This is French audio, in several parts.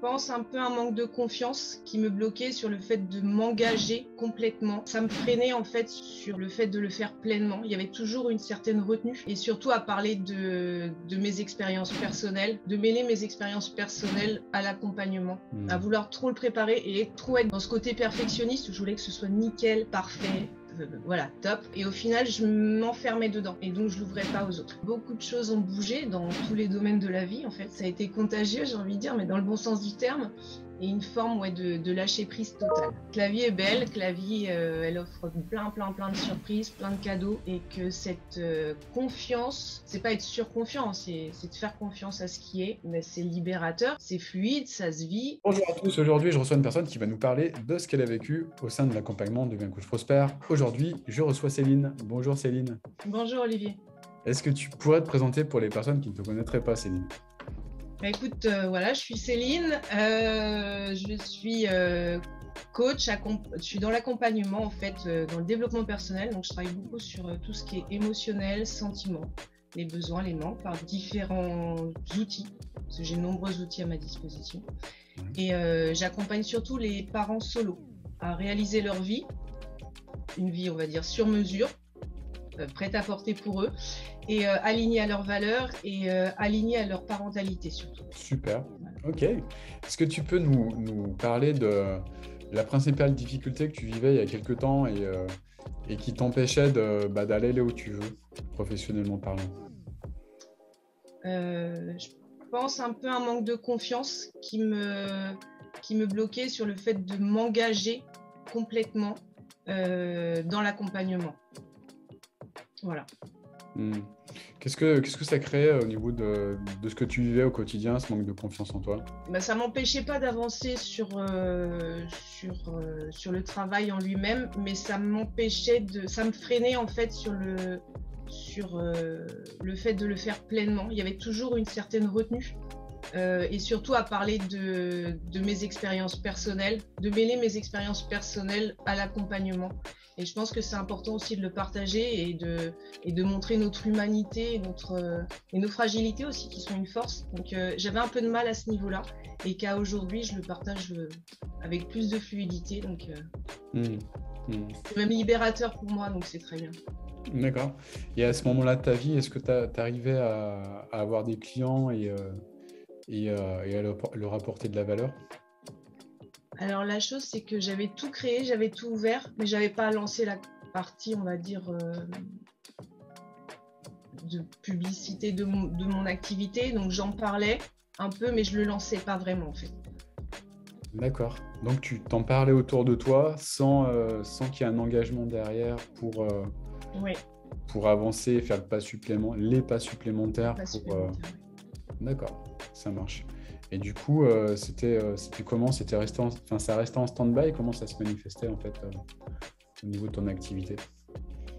pense un peu un manque de confiance qui me bloquait sur le fait de m'engager complètement. Ça me freinait en fait sur le fait de le faire pleinement. Il y avait toujours une certaine retenue et surtout à parler de mes expériences personnelles, de mêler mes expériences personnelles à l'accompagnement, à vouloir trop le préparer et trop être dans ce côté perfectionniste où je voulais que ce soit nickel, parfait. Voilà, top. Et au final, je m'enfermais dedans et donc je l'ouvrais pas aux autres. Beaucoup de choses ont bougé dans tous les domaines de la vie en fait. Ça a été contagieux, j'ai envie de dire, mais dans le bon sens du terme. Et une forme de lâcher prise totale. Que la vie est belle, que la vie elle offre plein de surprises, plein de cadeaux et que cette confiance, c'est pas être surconfiant, c'est de faire confiance à ce qui est, mais c'est libérateur, c'est fluide, ça se vit. Bonjour à tous, aujourd'hui je reçois une personne qui va nous parler de ce qu'elle a vécu au sein de l'accompagnement Deviens Coach Prospère. Aujourd'hui, je reçois Céline. Bonjour Céline. Bonjour Olivier. Est-ce que tu pourrais te présenter pour les personnes qui ne te connaîtraient pas, Céline? Bah écoute, voilà, je suis Céline, je suis coach, je suis dans l'accompagnement en fait, dans le développement personnel, donc je travaille beaucoup sur tout ce qui est émotionnel, sentiments, les besoins, les manques, par différents outils, parce que j'ai de nombreux outils à ma disposition, et j'accompagne surtout les parents solos à réaliser leur vie, une vie on va dire sur mesure, prête à porter pour eux, et alignée à leurs valeurs et alignée à leur parentalité surtout. Super, ok. Est-ce que tu peux nous parler de la principale difficulté que tu vivais il y a quelques temps et qui t'empêchait d'aller là où tu veux, professionnellement parlant? Je pense un peu un manque de confiance qui me bloquait sur le fait de m'engager complètement dans l'accompagnement. Voilà. Qu'est-ce que ça crée au niveau de ce que tu vivais au quotidien, ce manque de confiance en toi? Bah, ça m'empêchait pas d'avancer sur le travail en lui-même, mais ça me freinait en fait sur le fait de le faire pleinement. Il y avait toujours une certaine retenue. Et surtout à parler de mes expériences personnelles, de mêler mes expériences personnelles à l'accompagnement. Et je pense que c'est important aussi de le partager et de montrer notre humanité et nos fragilités aussi qui sont une force. Donc j'avais un peu de mal à ce niveau-là et qu'à aujourd'hui je le partage avec plus de fluidité. Donc c'est même libérateur pour moi, donc c'est très bien. D'accord. Et à ce moment-là de ta vie, est-ce que tu arrivais à avoir des clients et à leur apporter de la valeur? Alors la chose, c'est que j'avais tout créé, j'avais tout ouvert, mais j'avais pas lancé la partie, on va dire, de publicité de mon activité. Donc j'en parlais un peu, mais je le lançais pas vraiment en fait. D'accord. Donc tu t'en parlais autour de toi sans qu'il y ait un engagement derrière Oui. pour avancer, faire les pas supplémentaires. Ouais. D'accord, ça marche. Et du coup, c'était comment? Ça restait en stand-by? Comment ça se manifestait en fait au niveau de ton activité?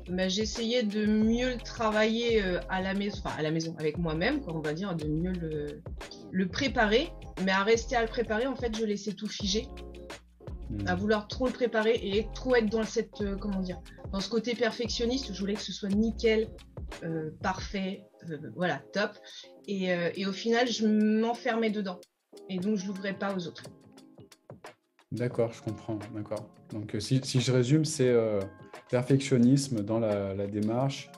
Bah, j'essayais de mieux le travailler à la maison avec moi-même, quoi, on va dire, de mieux le préparer. Mais à rester à le préparer, en fait, je laissais tout figer. À vouloir trop le préparer et trop être dans dans ce côté perfectionniste où je voulais que ce soit nickel, parfait, voilà, top. Et au final, je m'enfermais dedans et donc je l'ouvrais pas aux autres. D'accord, je comprends, d'accord. Donc si je résume, c'est perfectionnisme dans la démarche.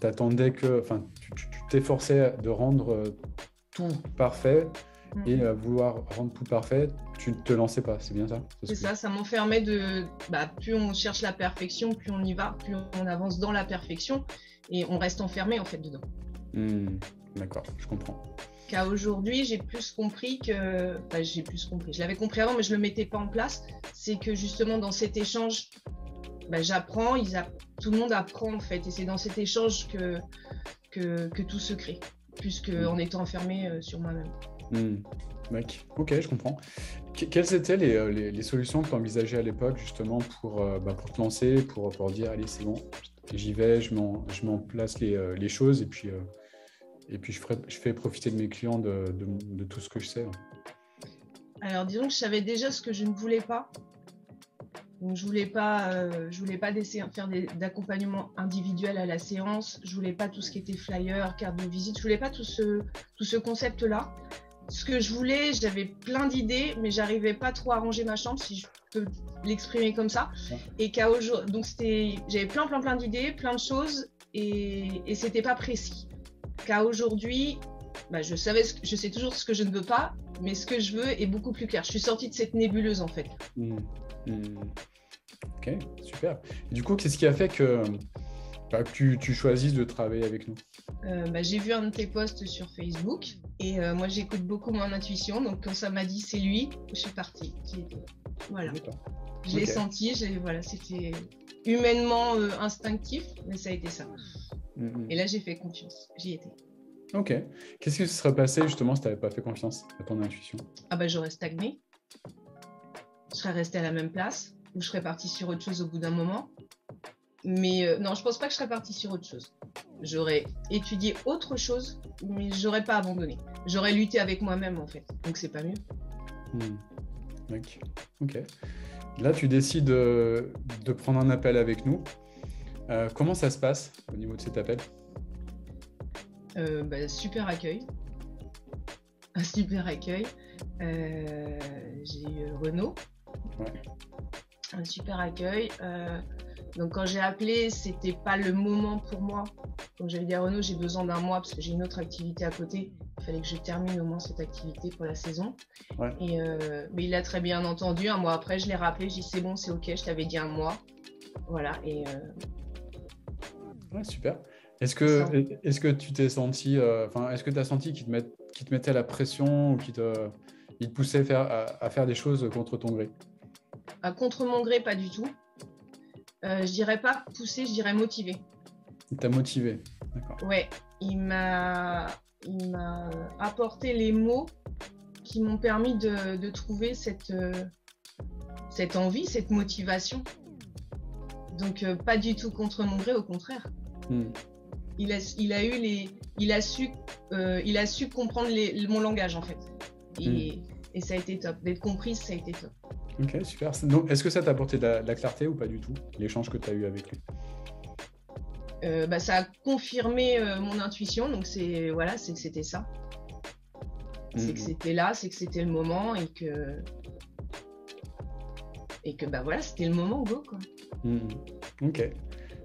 T'attendais tu t'efforçais de rendre tout parfait et vouloir rendre tout parfait, tu ne te lançais pas, c'est bien ça? C'est ça, ça m'enfermait plus on cherche la perfection, plus on y va, plus on avance dans la perfection et on reste enfermé en fait dedans. D'accord, je comprends. Qu'à aujourd'hui, j'ai plus compris, je l'avais compris avant mais je le mettais pas en place, c'est que justement dans cet échange, j'apprends, tout le monde apprend en fait et c'est dans cet échange que tout se crée, plus qu'en étant enfermé sur moi-même. Mec, ok, je comprends. Quelles étaient les solutions que tu envisageais à l'époque justement pour te lancer, pour dire allez c'est bon, j'y vais, je mets en place les choses et puis je fais profiter de mes clients de tout ce que je sais. Alors disons que je savais déjà ce que je ne voulais pas. Donc je voulais pas faire d'accompagnement individuel à la séance. Je voulais pas tout ce qui était flyer, carte de visite. Je voulais pas tout ce concept-là. ce que je voulais, j'avais plein d'idées, mais j'arrivais pas trop à ranger ma chambre, si je peux l'exprimer comme ça. Et donc j'avais plein d'idées, plein de choses, et c'était pas précis. Qu'à aujourd'hui, je sais toujours ce que je ne veux pas, mais ce que je veux est beaucoup plus clair. Je suis sortie de cette nébuleuse en fait. Ok, super. Et du coup, qu'est-ce qui a fait que tu choisisses de travailler avec nous? J'ai vu un de tes posts sur Facebook et moi j'écoute beaucoup mon intuition, donc quand ça m'a dit c'est lui, je suis partie. Voilà. Je l'ai senti, voilà, c'était humainement instinctif, mais ça a été ça. Et là j'ai fait confiance, j'y étais. Ok. Qu'est-ce qui se serait passé justement si tu n'avais pas fait confiance à ton intuition? J'aurais stagné. Je serais restée à la même place ou je serais partie sur autre chose au bout d'un moment. Mais non, je pense pas que je serais partie sur autre chose. J'aurais étudié autre chose, mais j'aurais pas abandonné. J'aurais lutté avec moi-même en fait. Donc c'est pas mieux. Ok. Là, tu décides de prendre un appel avec nous. Comment ça se passe au niveau de cet appel? Super accueil. Un super accueil. J'ai eu Renaud. Ouais. Un super accueil. Donc quand j'ai appelé, c'était pas le moment pour moi. Donc j'avais dit à Renaud, j'ai besoin d'un mois parce que j'ai une autre activité à côté. Il fallait que je termine au moins cette activité pour la saison. Ouais. Et mais il a très bien entendu. Un mois après, je l'ai rappelé. J'ai dit c'est bon, c'est ok. Je t'avais dit un mois. Voilà. Et ouais, super. Est-ce que tu t'es senti, est-ce que tu as senti qu'il te mettait la pression ou qu'il te poussait à faire des choses contre ton gré? Contre mon gré, pas du tout. Je dirais pas poussé, je dirais motivé. Il t'a motivé, d'accord. Ouais, il m'a apporté les mots qui m'ont permis de trouver cette envie, cette motivation. Donc pas du tout contre mon gré, au contraire. Il a su comprendre mon langage en fait. Et ça a été top. D'être comprise, ça a été top. Ok, super. Donc, est-ce que ça t'a apporté de la clarté ou pas du tout, l'échange que tu as eu avec lui? Ça a confirmé mon intuition, donc c'est que c'était ça. C'est que c'était là, c'est que c'était le moment et que voilà, c'était le moment, go quoi. Ok,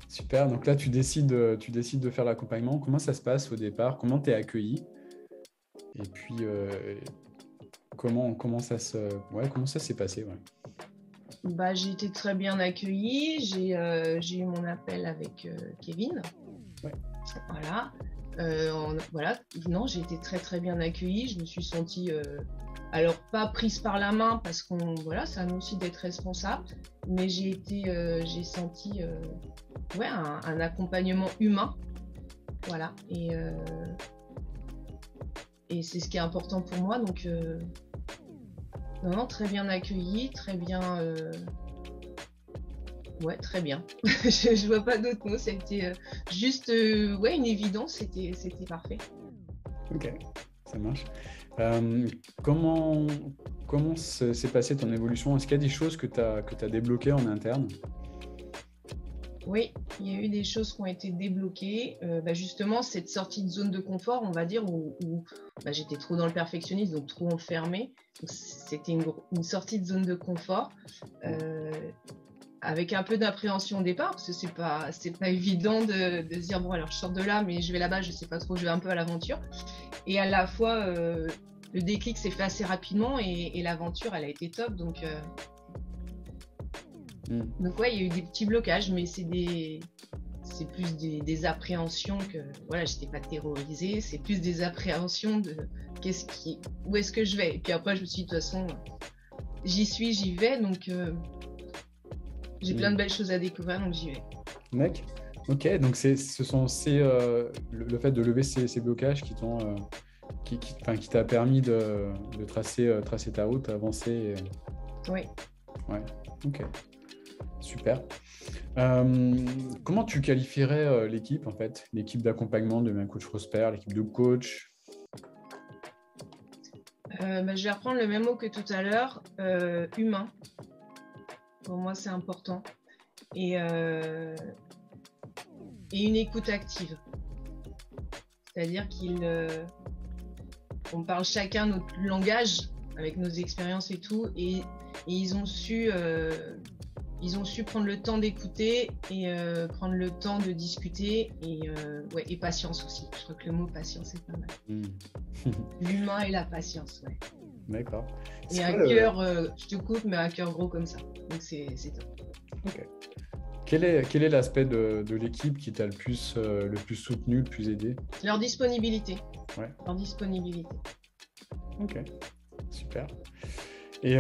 super. Donc là, tu décides de faire l'accompagnement. Comment ça se passe au départ? Comment tu es accueilli? Et puis, comment ça s'est passé? J'ai été très bien accueillie. J'ai eu mon appel avec Kevin. Ouais. Voilà. Non, j'ai été très très bien accueillie. Je me suis sentie, alors pas prise par la main parce ça nous aussi d'être responsable, mais j'ai senti un accompagnement humain. Voilà. Et c'est ce qui est important pour moi. Donc non, très bien accueilli, très bien. Très bien. je vois pas d'autres mots. C'était juste une évidence. C'était parfait. Ok, ça marche. Comment s'est passée ton évolution? Est-ce qu'il y a des choses que tu as débloquées en interne? Oui, il y a eu des choses qui ont été débloquées. Justement, cette sortie de zone de confort, on va dire, où j'étais trop dans le perfectionnisme, donc trop enfermée. Donc, c'était une sortie de zone de confort, avec un peu d'appréhension au départ, parce que c'est pas évident de se dire, bon, alors je sors de là, mais je vais là-bas, je sais pas trop, je vais un peu à l'aventure. Et à la fois, le déclic s'est fait assez rapidement et l'aventure, elle a été top. Donc ouais, il y a eu des petits blocages, mais c'est plus des appréhensions que, voilà, j'étais pas terrorisée, c'est plus des appréhensions de où est-ce que je vais. Et puis après, je me suis dit, de toute façon, j'y vais, donc j'ai plein de belles choses à découvrir, donc j'y vais. Mec, ok, donc ce sont le fait de lever ces blocages qui t'a permis de tracer ta route, avancer. Oui. Ouais, ok. Super. Comment tu qualifierais l'équipe, en fait, l'équipe d'accompagnement de Coach Prosper, l'équipe de coach? Je vais reprendre le même mot que tout à l'heure, humain. Pour moi, c'est important. Et une écoute active. C'est-à-dire on parle chacun notre langage avec nos expériences et tout, et ils ont su prendre le temps d'écouter et prendre le temps de discuter et patience aussi. Je crois que le mot patience est pas mal. L'humain et la patience, ouais. D'accord. Et un cœur, je te coupe, mais un cœur gros comme ça. Donc c'est top. Ok. Quel est l'aspect de l'équipe qui t'a le plus soutenu, le plus aidé? Leur disponibilité. Ouais. Leur disponibilité. Ok, super. Et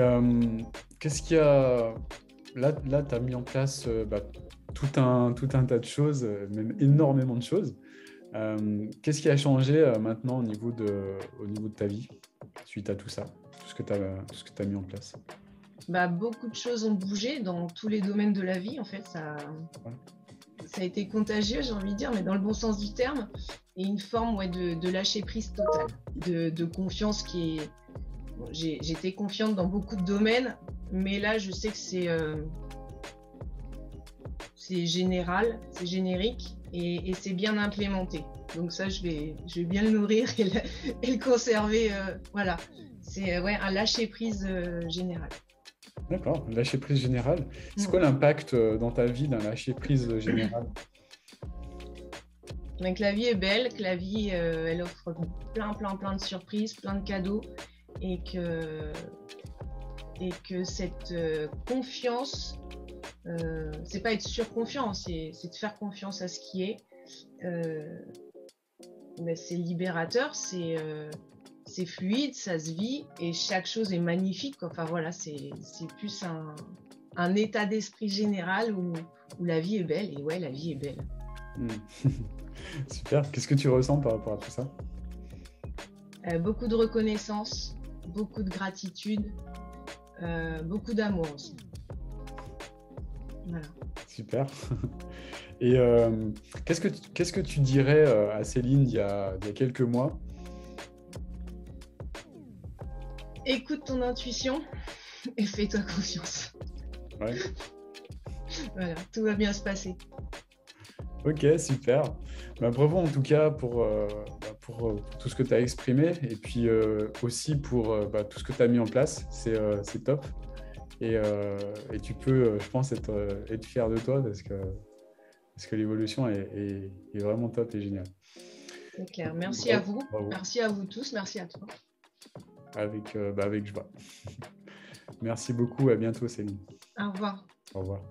qu'est-ce qu'il y a... Là tu as mis en place tout un tas de choses, même énormément de choses. Qu'est-ce qui a changé maintenant au niveau de ta vie suite à tout ça, tout ce que tu as mis en place? Beaucoup de choses ont bougé dans tous les domaines de la vie. En fait, ça a été contagieux, j'ai envie de dire, mais dans le bon sens du terme. Et une forme de lâcher prise totale, de confiance qui est... Bon, j'étais confiante dans beaucoup de domaines, mais là, je sais que c'est général, c'est générique et c'est bien implémenté. Donc ça, je vais bien le nourrir et le conserver. Voilà, c'est un lâcher prise général. D'accord, lâcher prise général. C'est quoi l'impact dans ta vie d'un lâcher prise général? Donc la vie est belle, que la vie elle offre plein de surprises, plein de cadeaux, et que cette confiance, c'est pas être surconfiant, c'est de faire confiance à ce qui est. C'est libérateur, c'est fluide, ça se vit et chaque chose est magnifique. Enfin voilà, c'est plus un état d'esprit général où la vie est belle. Et ouais, la vie est belle. Super. Qu'est-ce que tu ressens par rapport à tout ça? Beaucoup de reconnaissance, beaucoup de gratitude, beaucoup d'amour aussi. Voilà. Super. Et qu'est-ce que tu dirais à Céline il y a quelques mois? Écoute ton intuition et fais-toi confiance. Ouais. Voilà, tout va bien se passer. Ok, super. Bravo en tout cas pour tout ce que tu as exprimé et puis aussi pour tout ce que tu as mis en place. C'est top. Et tu peux, je pense, être fier de toi parce que l'évolution est vraiment top et géniale. C'est clair. Merci à vous. Bravo. Merci à vous tous. Merci à toi. Avec joie. Merci beaucoup. À bientôt, Céline. Au revoir. Au revoir.